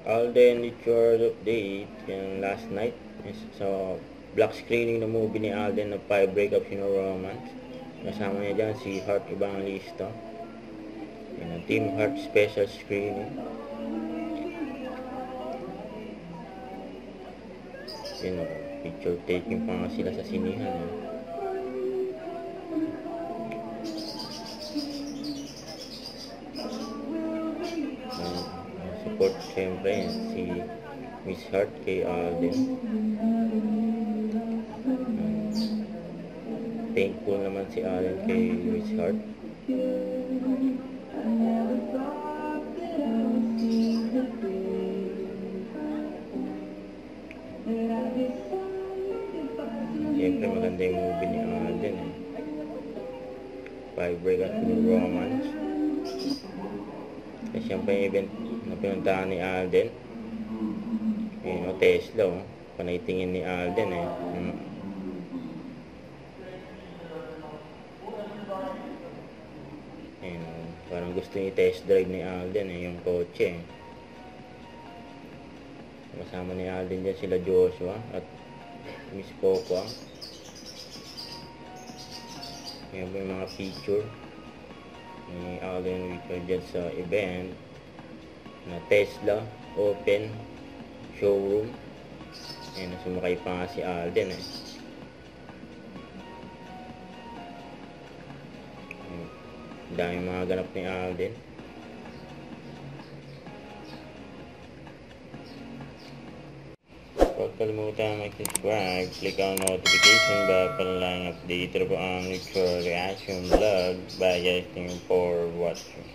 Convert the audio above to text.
Alden Richard update yung last night. So, black screening ng movie ni Alden na 5 Breakups in a Romance. Kasama niya dyan si Heart Evangelista. Yan ang Team Heart special screening. Yan o, picture taking pa nga sila sa sinihan. Support siyempre si Miss Heart kay Alden. Thankful naman si Alden kay Miss Heart. Siyempre maganda yung movie ni Alden eh. 5 Breakups in a Romance. Kasi siyempre yung event na pinuntahan ni Alden, yun o, Tesla o, panaytingin ni Alden eh. Ayun, parang gusto niya test drive ni Alden eh, yung kotse eh. Kasama ni Alden dyan sila Joshua at Miss Coco. Yan po yung mga picture ni Alden Richard dyan sa event na Tesla open showroom. Ayan, sumakay pa nga si Alden eh. Dami mga ganap ni Alden. Huwag kalimutan mag-subscribe, click ang notification bell para lang update po ang Richard Reaction Vlog. Bye guys, thank you for watching.